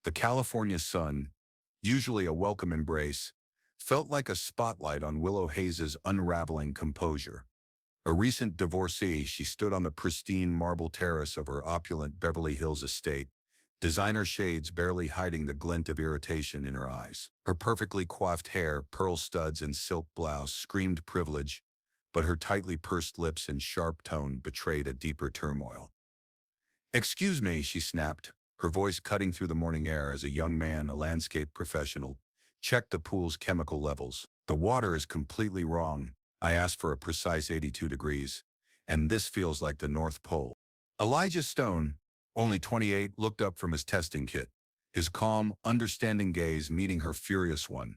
The California sun, usually a welcome embrace, felt like a spotlight on Willow Hayes' unraveling composure. A recent divorcee, she stood on the pristine marble terrace of her opulent Beverly Hills estate, designer shades barely hiding the glint of irritation in her eyes. Her perfectly coiffed hair, pearl studs, and silk blouse screamed privilege, but her tightly pursed lips and sharp tone betrayed a deeper turmoil. "Excuse me," she snapped, her voice cutting through the morning air as a young man, a landscape professional, checked the pool's chemical levels. "The water is completely wrong. I asked for a precise 82 degrees, and this feels like the North Pole." Elijah Stone, only 28, looked up from his testing kit, his calm, understanding gaze meeting her furious one.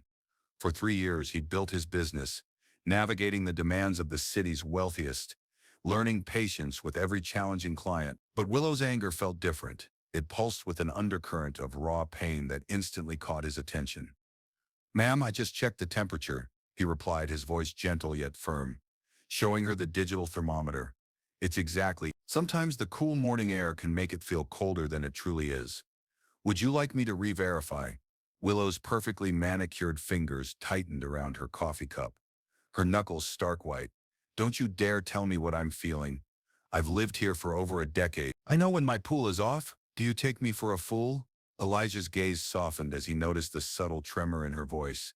For 3 years, he'd built his business, navigating the demands of the city's wealthiest, learning patience with every challenging client. But Willow's anger felt different. It pulsed with an undercurrent of raw pain that instantly caught his attention. "Ma'am, I just checked the temperature," he replied, his voice gentle yet firm, showing her the digital thermometer. "It's exactly. Sometimes the cool morning air can make it feel colder than it truly is. Would you like me to re-verify?" Willow's perfectly manicured fingers tightened around her coffee cup, her knuckles stark white. "Don't you dare tell me what I'm feeling. I've lived here for over a decade. I know when my pool is off. Do you take me for a fool?" Elijah's gaze softened as he noticed the subtle tremor in her voice,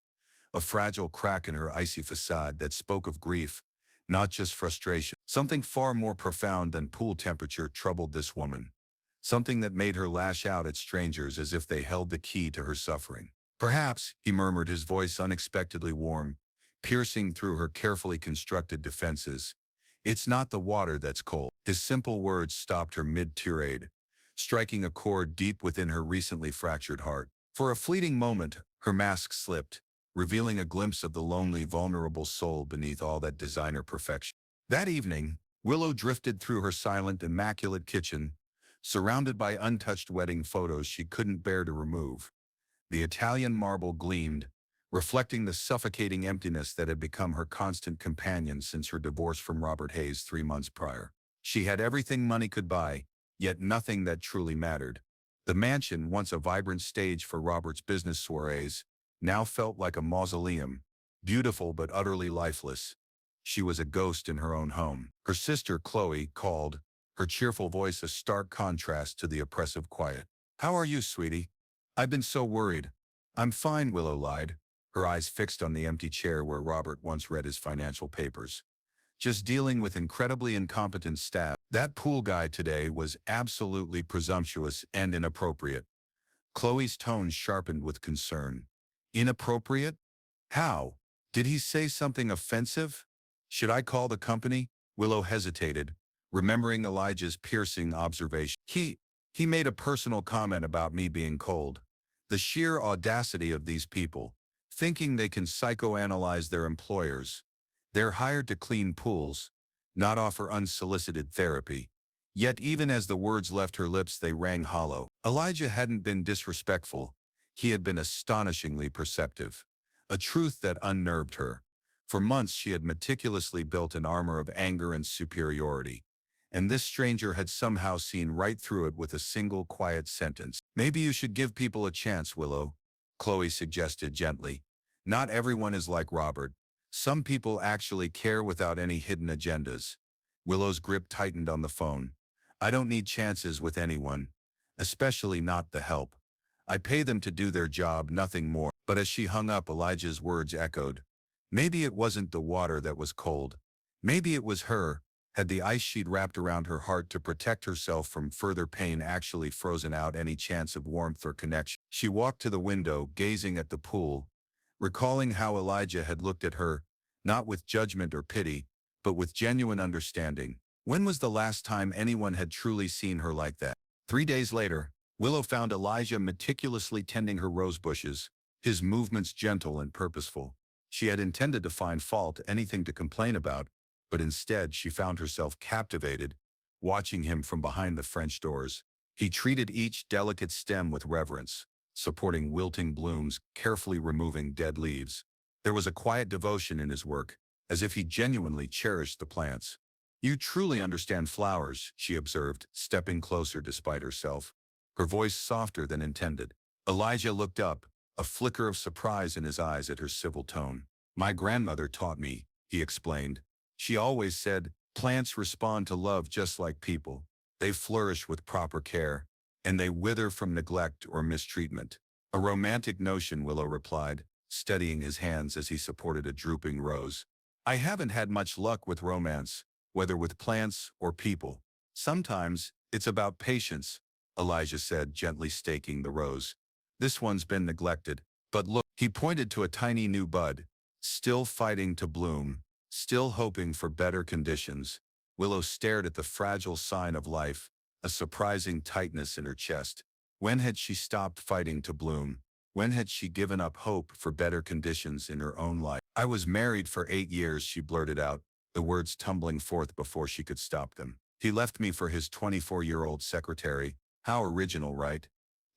a fragile crack in her icy facade that spoke of grief, not just frustration. Something far more profound than pool temperature troubled this woman, something that made her lash out at strangers as if they held the key to her suffering. "Perhaps," he murmured, his voice unexpectedly warm, piercing through her carefully constructed defenses. "It's not the water that's cold." His simple words stopped her mid-tirade, striking a chord deep within her recently fractured heart. For a fleeting moment, her mask slipped, revealing a glimpse of the lonely, vulnerable soul beneath all that designer perfection. That evening, Willow drifted through her silent, immaculate kitchen, surrounded by untouched wedding photos she couldn't bear to remove. The Italian marble gleamed, reflecting the suffocating emptiness that had become her constant companion since her divorce from Robert Hayes 3 months prior. She had everything money could buy, yet nothing that truly mattered. The mansion, once a vibrant stage for Robert's business soirees, now felt like a mausoleum, beautiful but utterly lifeless. She was a ghost in her own home. Her sister, Chloe, called, her cheerful voice a stark contrast to the oppressive quiet. "How are you, sweetie? I've been so worried." "I'm fine," Willow lied, her eyes fixed on the empty chair where Robert once read his financial papers. "Just dealing with incredibly incompetent staff. That pool guy today was absolutely presumptuous and inappropriate." Chloe's tone sharpened with concern. "Inappropriate? How? Did he say something offensive? Should I call the company?" Willow hesitated, remembering Elijah's piercing observation. He made a personal comment about me being cold. The sheer audacity of these people, thinking they can psychoanalyze their employers. They're hired to clean pools, not offer unsolicited therapy. Yet even as the words left her lips, they rang hollow. Elijah hadn't been disrespectful. He had been astonishingly perceptive, a truth that unnerved her. For months she had meticulously built an armor of anger and superiority, and this stranger had somehow seen right through it with a single quiet sentence. "Maybe you should give people a chance, Willow," Chloe suggested gently. "Not everyone is like Robert. Some people actually care without any hidden agendas." Willow's grip tightened on the phone. "I don't need chances with anyone, especially not the help. I pay them to do their job, nothing more." But as she hung up, Elijah's words echoed. Maybe it wasn't the water that was cold. Maybe it was her. Had the ice she'd wrapped around her heart to protect herself from further pain actually frozen out any chance of warmth or connection? She walked to the window, gazing at the pool, recalling how Elijah had looked at her, not with judgment or pity, but with genuine understanding. When was the last time anyone had truly seen her like that? 3 days later, Willow found Elijah meticulously tending her rose bushes, his movements gentle and purposeful. She had intended to find fault, anything to complain about, but instead she found herself captivated, watching him from behind the French doors. He treated each delicate stem with reverence, supporting wilting blooms, carefully removing dead leaves. There was a quiet devotion in his work, as if he genuinely cherished the plants. "You truly understand flowers," she observed, stepping closer despite herself, her voice softer than intended. Elijah looked up, a flicker of surprise in his eyes at her civil tone. My grandmother taught me, he explained. She always said, plants respond to love just like people. They flourish with proper care, and they wither from neglect or mistreatment. A romantic notion, Willow replied, steadying his hands as he supported a drooping rose. I haven't had much luck with romance, whether with plants or people. Sometimes it's about patience, Elijah said, gently staking the rose. This one's been neglected, but look, he pointed to a tiny new bud, still fighting to bloom, still hoping for better conditions. Willow stared at the fragile sign of life, a surprising tightness in her chest. When had she stopped fighting to bloom? When had she given up hope for better conditions in her own life? I was married for 8 years, she blurted out, the words tumbling forth before she could stop them. He left me for his 24-year-old secretary. How original, right?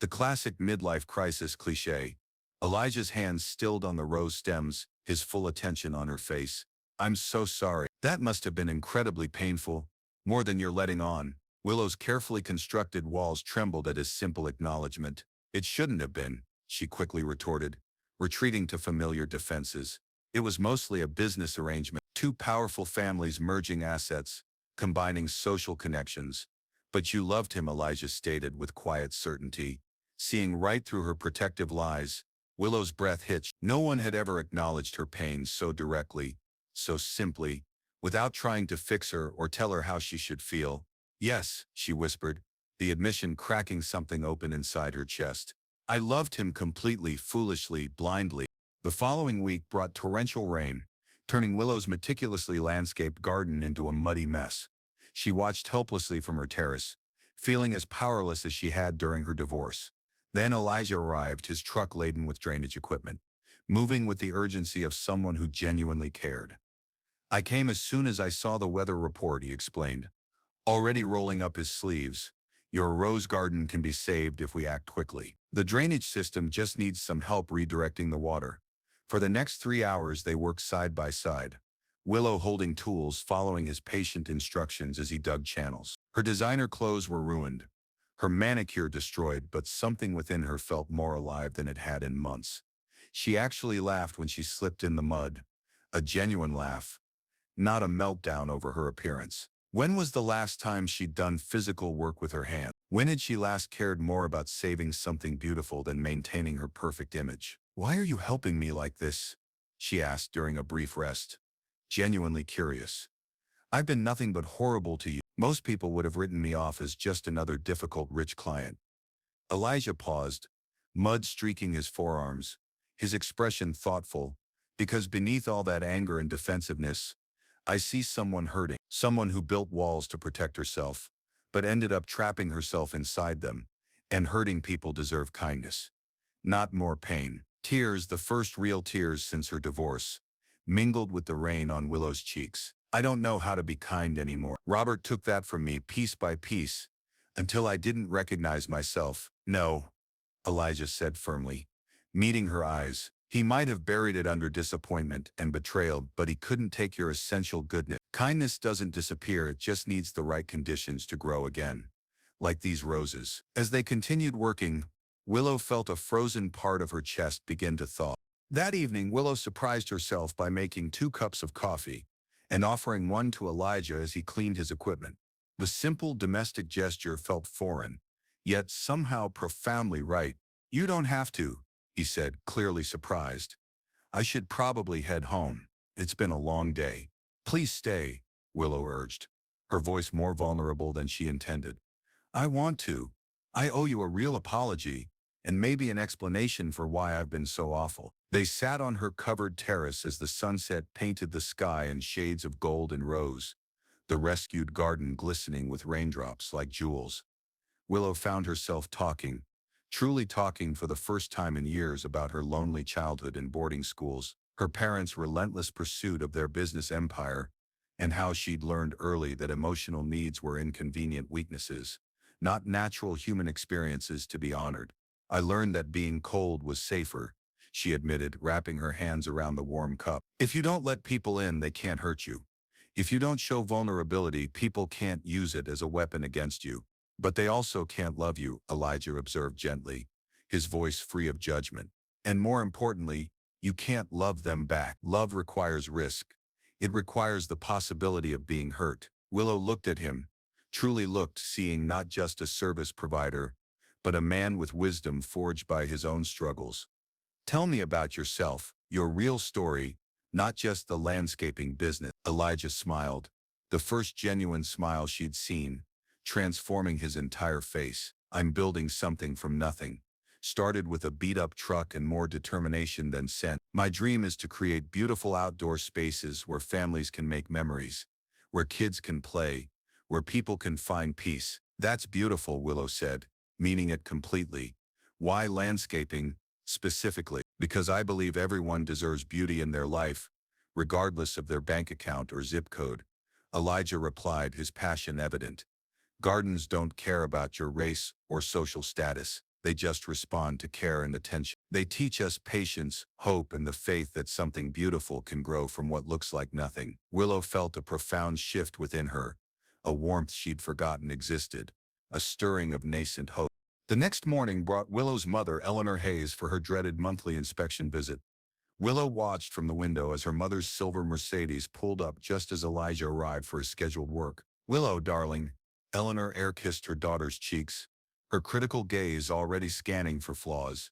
The classic midlife crisis cliché. Elijah's hands stilled on the rose stems, his full attention on her face. I'm so sorry. That must have been incredibly painful. More than you're letting on. Willow's carefully constructed walls trembled at his simple acknowledgement. It shouldn't have been, she quickly retorted, retreating to familiar defenses. It was mostly a business arrangement, two powerful families merging assets, combining social connections. But you loved him, Elijah stated with quiet certainty. Seeing right through her protective lies, Willow's breath hitched. No one had ever acknowledged her pain so directly, so simply, without trying to fix her or tell her how she should feel. Yes, she whispered, the admission cracking something open inside her chest. I loved him completely, foolishly, blindly. The following week brought torrential rain, turning Willow's meticulously landscaped garden into a muddy mess. She watched helplessly from her terrace, feeling as powerless as she had during her divorce. Then Elijah arrived, his truck laden with drainage equipment, moving with the urgency of someone who genuinely cared. I came as soon as I saw the weather report, he explained, already rolling up his sleeves. Your rose garden can be saved if we act quickly. The drainage system just needs some help redirecting the water. For the next 3 hours, they worked side by side, Willow holding tools, following his patient instructions as he dug channels. Her designer clothes were ruined, her manicure destroyed, but something within her felt more alive than it had in months. She actually laughed when she slipped in the mud, a genuine laugh, not a meltdown over her appearance. When was the last time she'd done physical work with her hand? When had she last cared more about saving something beautiful than maintaining her perfect image? Why are you helping me like this? She asked during a brief rest, genuinely curious. I've been nothing but horrible to you. Most people would have written me off as just another difficult rich client. Elijah paused, mud streaking his forearms, his expression thoughtful, because beneath all that anger and defensiveness, I see someone hurting, someone who built walls to protect herself, but ended up trapping herself inside them, and hurting people deserve kindness, not more pain. Tears, the first real tears since her divorce, mingled with the rain on Willow's cheeks. I don't know how to be kind anymore. Robert took that from me piece by piece, until I didn't recognize myself. No, Elijah said firmly, meeting her eyes. He might have buried it under disappointment and betrayal, but he couldn't take your essential goodness. Kindness doesn't disappear, it just needs the right conditions to grow again. Like these roses. As they continued working, Willow felt a frozen part of her chest begin to thaw. That evening, Willow surprised herself by making 2 cups of coffee and offering one to Elijah as he cleaned his equipment. The simple domestic gesture felt foreign, yet somehow profoundly right. You don't have to, he said, clearly surprised. I should probably head home. It's been a long day. Please stay, Willow urged, her voice more vulnerable than she intended. I want to. I owe you a real apology, and maybe an explanation for why I've been so awful. They sat on her covered terrace as the sunset painted the sky in shades of gold and rose, the rescued garden glistening with raindrops like jewels. Willow found herself talking, truly talking for the first time in years about her lonely childhood in boarding schools, her parents' relentless pursuit of their business empire, and how she'd learned early that emotional needs were inconvenient weaknesses, not natural human experiences to be honored. I learned that being cold was safer, she admitted, wrapping her hands around the warm cup. If you don't let people in, they can't hurt you. If you don't show vulnerability, people can't use it as a weapon against you. But they also can't love you, Elijah observed gently. his voice free of judgment. And more importantly, you can't love them back. Love requires risk. It requires the possibility of being hurt. Willow looked at him, truly looked, seeing not just a service provider, but a man with wisdom forged by his own struggles. Tell me about yourself, your real story, not just the landscaping business. Elijah smiled, the first genuine smile she'd seen, transforming his entire face. I'm building something from nothing. Started with a beat-up truck and more determination than sense. My dream is to create beautiful outdoor spaces where families can make memories, where kids can play, where people can find peace. That's beautiful, Willow said, meaning it completely. Why landscaping, specifically? Because I believe everyone deserves beauty in their life, regardless of their bank account or zip code. Elijah replied, his passion evident. Gardens don't care about your race or social status. They just respond to care and attention. They teach us patience, hope, and the faith that something beautiful can grow from what looks like nothing. Willow felt a profound shift within her, a warmth she'd forgotten existed, a stirring of nascent hope. The next morning brought Willow's mother, Eleanor Hayes, for her dreaded monthly inspection visit. Willow watched from the window as her mother's silver Mercedes pulled up just as Elijah arrived for his scheduled work. Willow, darling, Eleanor air-kissed her daughter's cheeks, her critical gaze already scanning for flaws.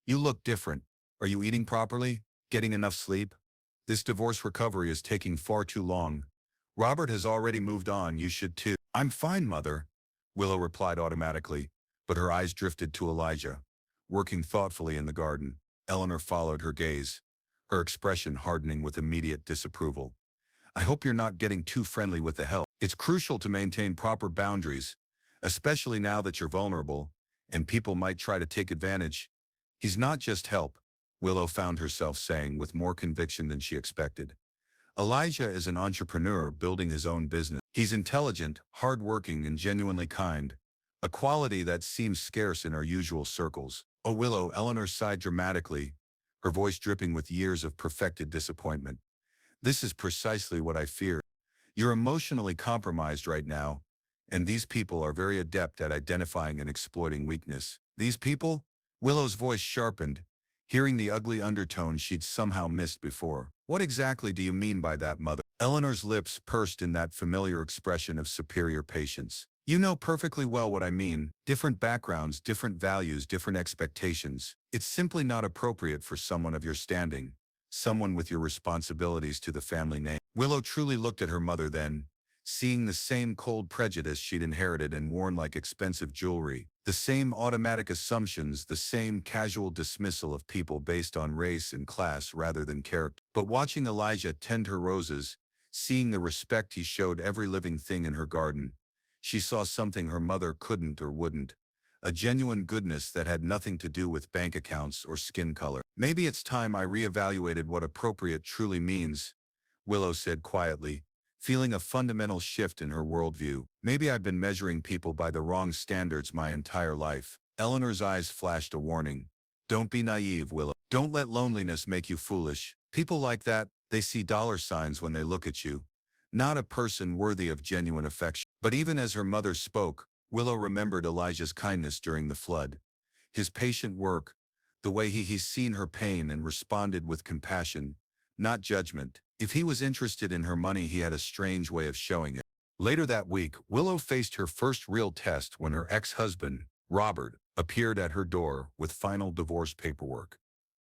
You look different. Are you eating properly? Getting enough sleep? This divorce recovery is taking far too long. Robert has already moved on, you should too. I'm fine, Mother, Willow replied automatically, but her eyes drifted to Elijah, working thoughtfully in the garden. Eleanor followed her gaze, her expression hardening with immediate disapproval. I hope you're not getting too friendly with the help. It's crucial to maintain proper boundaries, especially now that you're vulnerable, and people might try to take advantage. He's not just help, Willow found herself saying with more conviction than she expected. Elijah is an entrepreneur building his own business. He's intelligent, hardworking, and genuinely kind, a quality that seems scarce in our usual circles. Oh, Willow, Eleanor sighed dramatically, her voice dripping with years of perfected disappointment. This is precisely what I feared. You're emotionally compromised right now, and these people are very adept at identifying and exploiting weakness. These people? Willow's voice sharpened, hearing the ugly undertone she'd somehow missed before. What exactly do you mean by that, Mother? Eleanor's lips pursed in that familiar expression of superior patience. You know perfectly well what I mean. Different backgrounds, different values, different expectations. It's simply not appropriate for someone of your standing, someone with your responsibilities to the family name. Willow truly looked at her mother then, seeing the same cold prejudice she'd inherited and worn like expensive jewelry, the same automatic assumptions, the same casual dismissal of people based on race and class rather than character. But watching Elijah tend her roses, seeing the respect he showed every living thing in her garden, she saw something her mother couldn't or wouldn't, a genuine goodness that had nothing to do with bank accounts or skin color. Maybe it's time I reevaluated what appropriate truly means, Willow said quietly, feeling a fundamental shift in her worldview. Maybe I've been measuring people by the wrong standards my entire life. Eleanor's eyes flashed a warning. Don't be naive, Willow. Don't let loneliness make you foolish. People like that, they see dollar signs when they look at you, not a person worthy of genuine affection. But even as her mother spoke, Willow remembered Elijah's kindness during the flood, his patient work, the way he's seen her pain and responded with compassion, not judgment. If he was interested in her money, he had a strange way of showing it. Later that week, Willow faced her first real test when her ex-husband, Robert, appeared at her door with final divorce paperwork.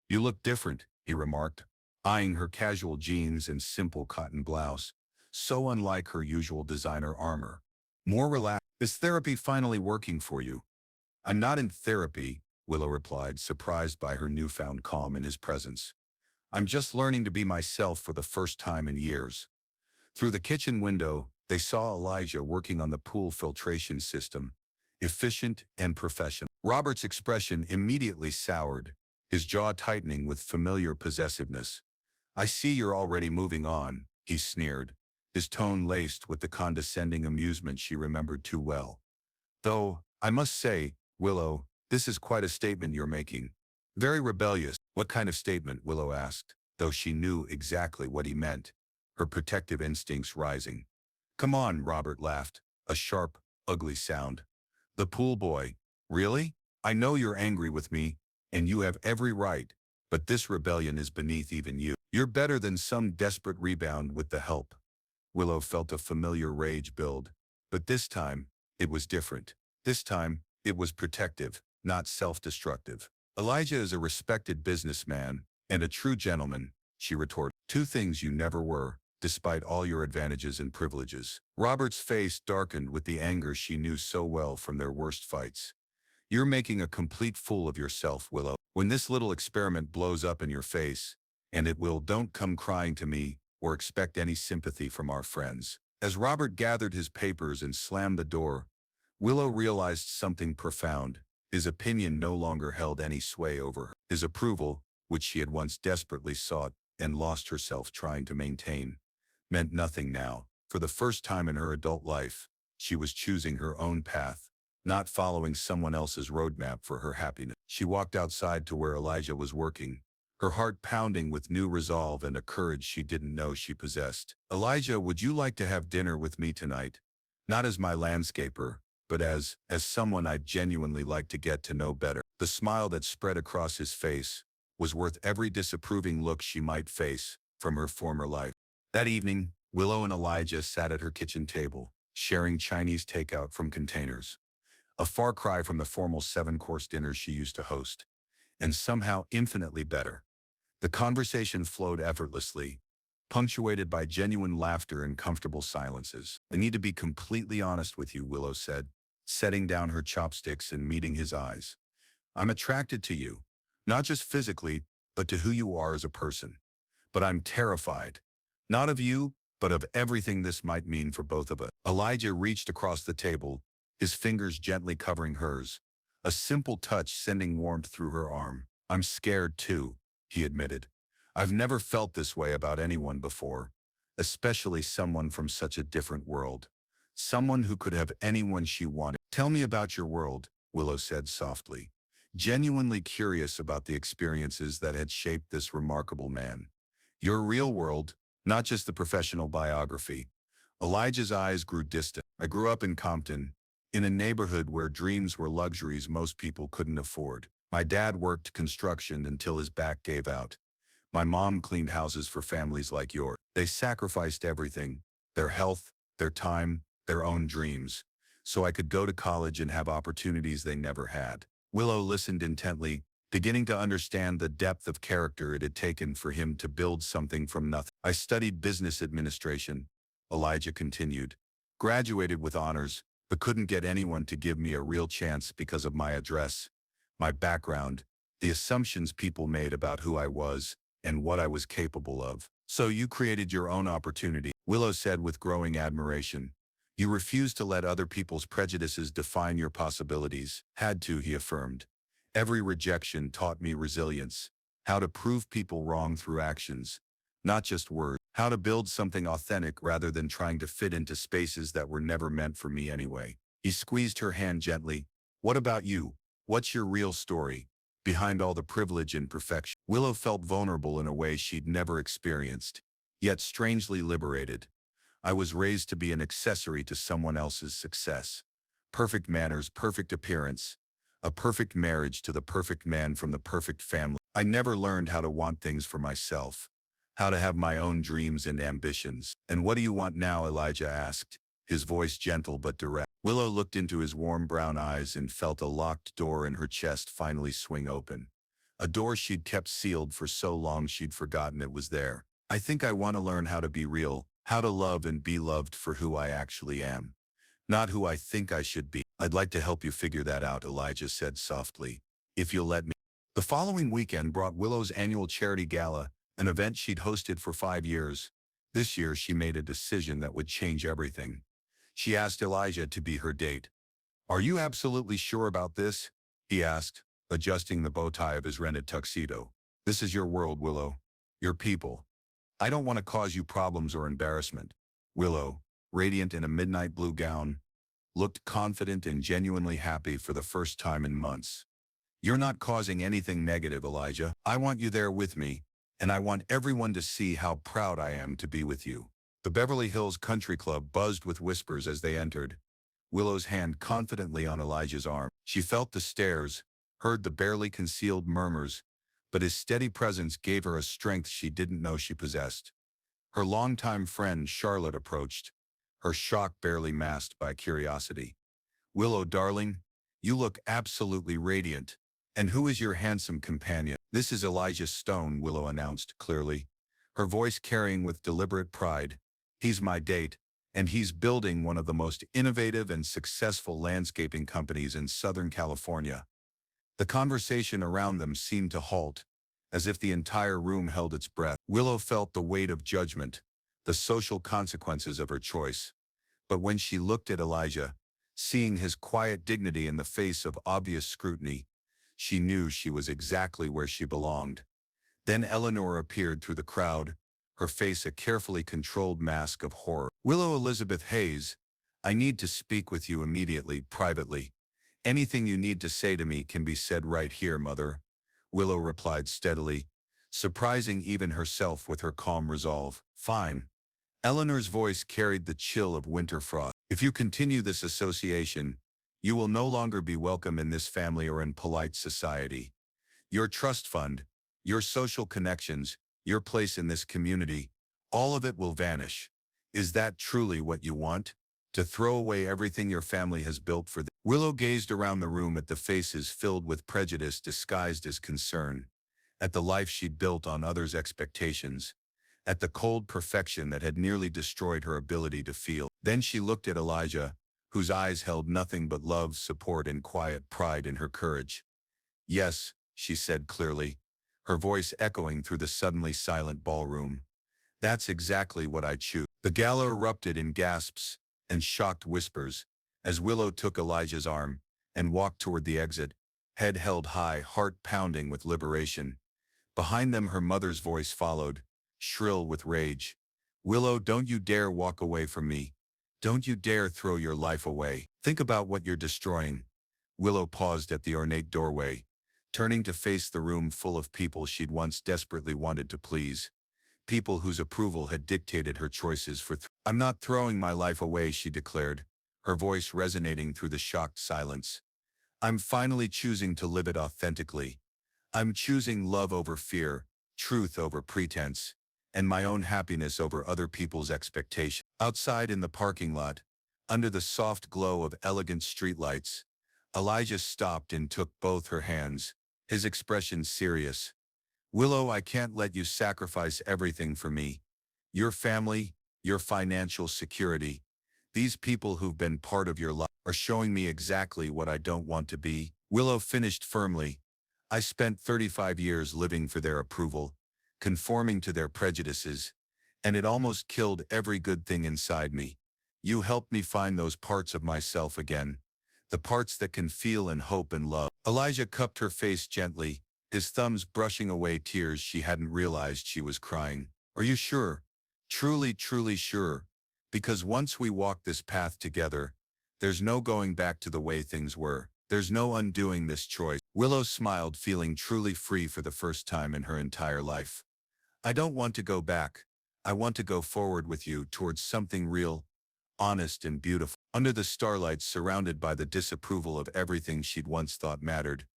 You look different, he remarked, eyeing her casual jeans and simple cotton blouse, so unlike her usual designer armor. More relaxed. Is therapy finally working for you? I'm not in therapy, Willow replied, surprised by her newfound calm in his presence. I'm just learning to be myself for the first time in years. Through the kitchen window, they saw Elijah working on the pool filtration system, efficient and professional. Robert's expression immediately soured, his jaw tightening with familiar possessiveness. I see you're already moving on, he sneered, his tone laced with the condescending amusement she remembered too well. Though, I must say, Willow, this is quite a statement you're making. Very rebellious. What kind of statement? Willow asked, though she knew exactly what he meant, her protective instincts rising. Come on, Robert laughed, a sharp, ugly sound. The pool boy. Really? I know you're angry with me, and you have every right, but this rebellion is beneath even you. You're better than some desperate rebound with the help. Willow felt a familiar rage build, but this time, it was different. This time, it was protective, not self-destructive. Elijah is a respected businessman and a true gentleman, she retorted. Two things you never were, despite all your advantages and privileges. Robert's face darkened with the anger she knew so well from their worst fights. You're making a complete fool of yourself, Willow. When this little experiment blows up in your face, and it will, don't come crying to me or expect any sympathy from our friends. As Robert gathered his papers and slammed the door, Willow realized something profound. His opinion no longer held any sway over her. His approval, which she had once desperately sought and lost herself trying to maintain, meant nothing now. For the first time in her adult life, she was choosing her own path, not following someone else's roadmap for her happiness. She walked outside to where Elijah was working, her heart pounding with new resolve and a courage she didn't know she possessed. Elijah, would you like to have dinner with me tonight? Not as my landscaper, but as someone I'd genuinely like to get to know better. The smile that spread across his face was worth every disapproving look she might face from her former life. That evening, Willow and Elijah sat at her kitchen table, sharing Chinese takeout from containers. A far cry from the formal 7-course dinners she used to host, and somehow infinitely better. The conversation flowed effortlessly, punctuated by genuine laughter and comfortable silences. I need to be completely honest with you, Willow said, setting down her chopsticks and meeting his eyes. I'm attracted to you, not just physically, but to who you are as a person. But I'm terrified, not of you, but of everything this might mean for both of us. Elijah reached across the table, his fingers gently covering hers, a simple touch sending warmth through her arm. I'm scared too, he admitted. I've never felt this way about anyone before, especially someone from such a different world. Someone who could have anyone she wanted. Tell me about your world, Willow said softly, genuinely curious about the experiences that had shaped this remarkable man. Your real world, not just the professional biography. Elijah's eyes grew distant. I grew up in Compton, in a neighborhood where dreams were luxuries most people couldn't afford. My dad worked construction until his back gave out. My mom cleaned houses for families like yours. They sacrificed everything, their health, their time, their own dreams, so I could go to college and have opportunities they never had. Willow listened intently, beginning to understand the depth of character it had taken for him to build something from nothing. I studied business administration, Elijah continued, graduated with honors, but couldn't get anyone to give me a real chance because of my address, my background, the assumptions people made about who I was and what I was capable of. So you created your own opportunity, Willow said with growing admiration. You refused to let other people's prejudices define your possibilities. Had to, he affirmed. Every rejection taught me resilience, how to prove people wrong through actions, not just words, how to build something authentic rather than trying to fit into spaces that were never meant for me anyway. He squeezed her hand gently. What about you? What's your real story? Behind all the privilege and perfection. Willow felt vulnerable in a way she'd never experienced, yet strangely liberated. I was raised to be an accessory to someone else's success. Perfect manners, perfect appearance, a perfect marriage to the perfect man from the perfect family. I never learned how to want things for myself, how to have my own dreams and ambitions. And what do you want now? Elijah asked, his voice gentle but direct. Willow looked into his warm brown eyes and felt a locked door in her chest finally swing open. A door she'd kept sealed for so long she'd forgotten it was there. I think I want to learn how to be real, how to love and be loved for who I actually am, not who I think I should be. I'd like to help you figure that out, Elijah said softly, if you'll let me. The following weekend brought Willow's annual charity gala, an event she'd hosted for 5 years. This year she made a decision that would change everything. She asked Elijah to be her date. Are you absolutely sure about this? He asked, adjusting the bow tie of his rented tuxedo. This is your world, Willow. Your people. I don't want to cause you problems or embarrassment. Willow, radiant in a midnight blue gown, looked confident and genuinely happy for the first time in months. You're not causing anything negative, Elijah. I want you there with me, and I want everyone to see how proud I am to be with you. The Beverly Hills Country Club buzzed with whispers as they entered, Willow's hand confidently on Elijah's arm. She felt the stares, heard the barely concealed murmurs, but his steady presence gave her a strength she didn't know she possessed. Her longtime friend Charlotte approached, her shock barely masked by curiosity. "Willow, darling, you look absolutely radiant. And who is your handsome companion?" "This is Elijah Stone," Willow announced clearly, her voice carrying with deliberate pride. "He's my date, and he's building one of the most innovative and successful landscaping companies in Southern California." The conversation around them seemed to halt, as if the entire room held its breath. Willow felt the weight of judgment, the social consequences of her choice. But when she looked at Elijah, seeing his quiet dignity in the face of obvious scrutiny, she knew she was exactly where she belonged. Then Eleanor appeared through the crowd, her face a carefully controlled mask of horror. "Willow Elizabeth Hayes, I need to speak with you immediately, privately. Anything you need to say to me can be said right here, Mother," Willow replied steadily, surprising even herself with her calm resolve. "Fine." Eleanor's voice carried the chill of winter frost. "If you continue this association, you will no longer be welcome in this family or in polite society. Your trust fund, your social connections, your place in this community, all of it will vanish. Is that truly what you want? To throw away everything your family has built for them?" Willow gazed around the room at the faces filled with prejudice disguised as concern, at the life she'd built on others' expectations, at the cold perfection that had nearly destroyed her ability to feel. Then she looked at Elijah, whose eyes held nothing but love, support, and quiet pride in her courage. "Yes," she said clearly, her voice echoing through the suddenly silent ballroom. "That's exactly what I choose." The gala erupted in gasps and shocked whispers as Willow took Elijah's arm and walked toward the exit, head held high, heart pounding with liberation. Behind them her mother's voice followed, shrill with rage. "Willow, don't you dare walk away from me. Don't you dare throw your life away. Think about what you're destroying." Willow paused at the ornate doorway, turning to face the room full of people she'd once desperately wanted to please. People whose approval had dictated her choices for "I'm not throwing my life away," she declared, her voice resonating through the shocked silence. "I'm finally choosing to live it authentically. I'm choosing love over fear, truth over pretense, and my own happiness over other people's expectations." Outside in the parking lot, under the soft glow of elegant streetlights, Elijah stopped and took both her hands, his expression serious. "Willow, I can't let you sacrifice everything for me. Your family, your financial security, these people who've been part of your life are showing me exactly what I don't want to be." Willow finished firmly. "I spent 35 years living for their approval, conforming to their prejudices, and it almost killed every good thing inside me. You helped me find those parts of myself again, the parts that can feel and hope and love." Elijah cupped her face gently, his thumbs brushing away tears she hadn't realized she was crying. "Are you sure? Truly, truly sure? Because once we walk this path together, there's no going back to the way things were. There's no undoing this choice." Willow smiled, feeling truly free for the first time in her entire life. "I don't want to go back. I want to go forward with you towards something real, honest and beautiful." Under the starlight, surrounded by the disapproval of everything she'd once thought mattered,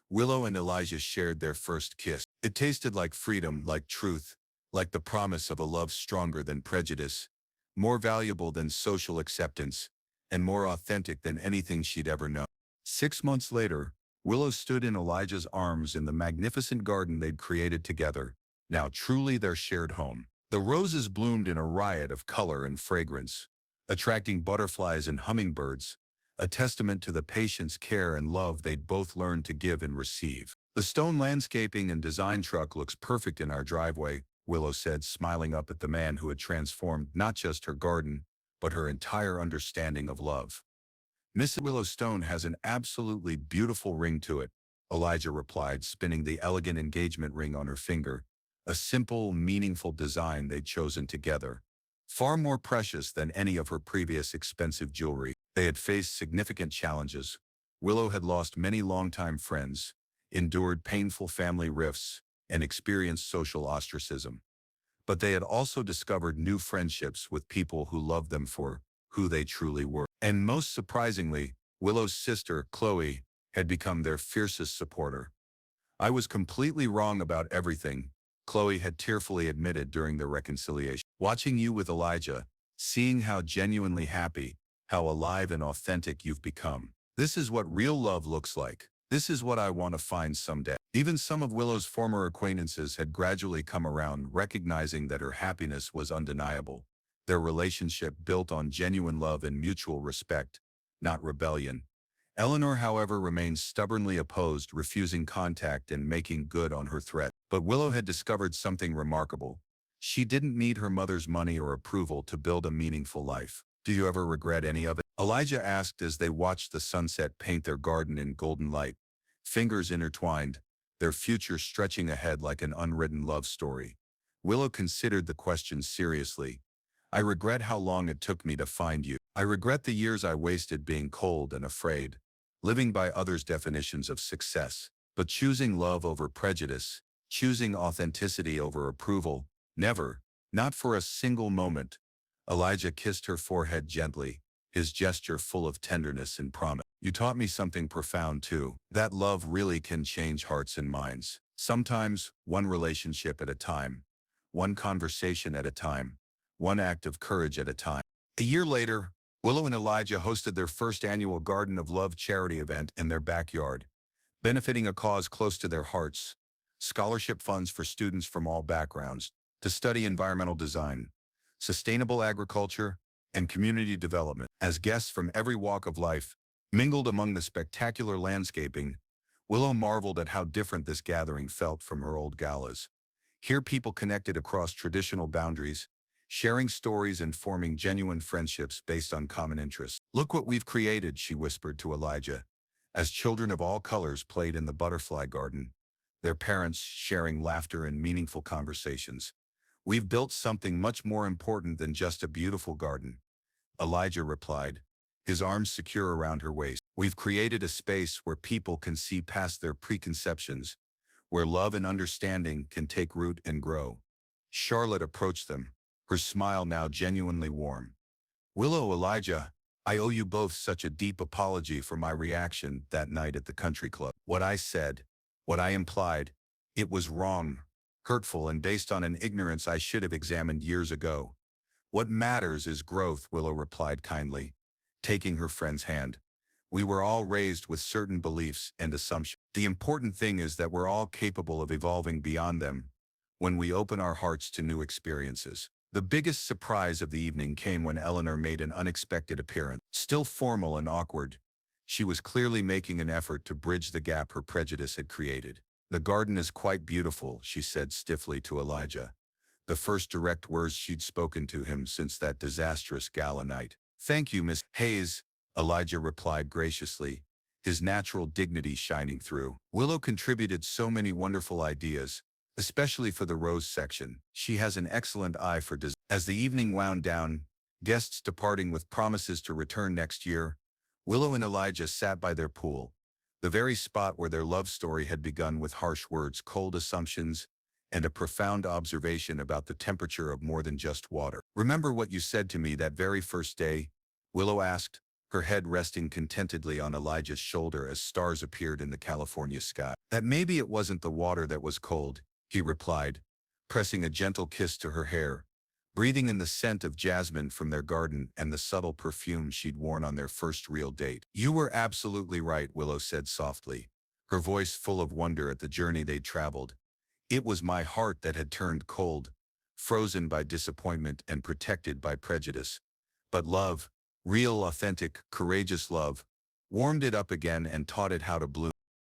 Willow and Elijah shared their first kiss. It tasted like freedom, like truth, like the promise of a love stronger than prejudice, more valuable than social acceptance, and more authentic than anything she'd ever known. 6 months later, Willow stood in Elijah's arms in the magnificent garden they'd created together, now truly their shared home. The roses bloomed in a riot of color and fragrance, attracting butterflies and hummingbirds, a testament to the patience, care, and love they'd both learned to give and receive. "The stone landscaping and design truck looks perfect in our driveway," Willow said, smiling up at the man who had transformed not just her garden, but her entire understanding of love. "Miss Willow Stone has an absolutely beautiful ring to it," Elijah replied, spinning the elegant engagement ring on her finger, a simple, meaningful design they'd chosen together. Far more precious than any of her previous expensive jewelry. They had faced significant challenges. Willow had lost many longtime friends, endured painful family rifts, and experienced social ostracism. But they had also discovered new friendships with people who loved them for who they truly were. And most surprisingly, Willow's sister, Chloe, had become their fiercest supporter. I was completely wrong about everything, Chloe had tearfully admitted during their reconciliation. Watching you with Elijah, seeing how genuinely happy, how alive and authentic you've become. This is what real love looks like. This is what I want to find someday. Even some of Willow's former acquaintances had gradually come around, recognizing that her happiness was undeniable. Their relationship built on genuine love and mutual respect, not rebellion. Eleanor, however, remained stubbornly opposed, refusing contact and making good on her threat. But Willow had discovered something remarkable. She didn't need her mother's money or approval to build a meaningful life. Do you ever regret any of it? Elijah asked as they watched the sunset paint their garden in golden light, fingers intertwined, their future stretching ahead like an unwritten love story. Willow considered the question seriously. I regret how long it took me to find you. I regret the years I wasted being cold and afraid, living by others' definitions of success. But choosing love over prejudice, choosing authenticity over approval, never, not for a single moment. Elijah kissed her forehead gently, his gesture full of tenderness and promise. You taught me something profound too, that love really can change hearts and minds. Sometimes, one relationship at a time, one conversation at a time, one act of courage at a time. A year later, Willow and Elijah hosted their first annual Garden of Love charity event in their backyard, benefiting a cause close to their hearts, scholarship funds for students from all backgrounds to study environmental design, sustainable agriculture, and community development. As guests from every walk of life mingled among the spectacular landscaping, Willow marveled at how different this gathering felt from her old galas. Here people connected across traditional boundaries, sharing stories and forming genuine friendships based on common interests. Look what we've created, she whispered to Elijah, as children of all colors played in the butterfly garden, their parents sharing laughter and meaningful conversations. We've built something much more important than just a beautiful garden, Elijah replied, his arms secure around her waist. We've created a space where people can see past their preconceptions, where love and understanding can take root and grow. Charlotte approached them, her smile now genuinely warm. Willow, Elijah, I owe you both such a deep apology for my reaction that night at the country club. What I said, what I implied, it was wrong, hurtful, and based on an ignorance I should have examined years ago. What matters is growth, Willow replied kindly, taking her friend's hand. We were all raised with certain beliefs and assumptions. The important thing is that we're all capable of evolving beyond them when we open our hearts to new experiences. The biggest surprise of the evening came when Eleanor made an unexpected appearance. Still formal and awkward, she was clearly making an effort to bridge the gap her prejudice had created. The garden is quite beautiful, she said stiffly to Elijah, the first direct words she'd spoken to him since that disastrous gala night. Thank you, Miss Hayes, Elijah replied graciously, his natural dignity shining through. Willow contributed so many wonderful ideas, especially for the rose section. She has an excellent eye for design. As the evening wound down, guests departing with promises to return next year, Willow and Elijah sat by their pool, the very spot where their love story had begun with harsh words, cold assumptions, and a profound observation about the temperature of more than just water. Remember what you said to me that very first day? Willow asked, her head resting contentedly on Elijah's shoulder as stars appeared in the California sky. That maybe it wasn't the water that was cold, he replied, pressing a gentle kiss to her hair, breathing in the scent of jasmine from their garden and the subtle perfume she'd worn on their first real date. You were absolutely right, Willow said softly, her voice full of wonder at the journey they'd traveled. It was my heart that had turned cold, frozen by disappointment and protected by prejudice. But love, real, authentic, courageous love, warmed it up again and taught it how to bloom.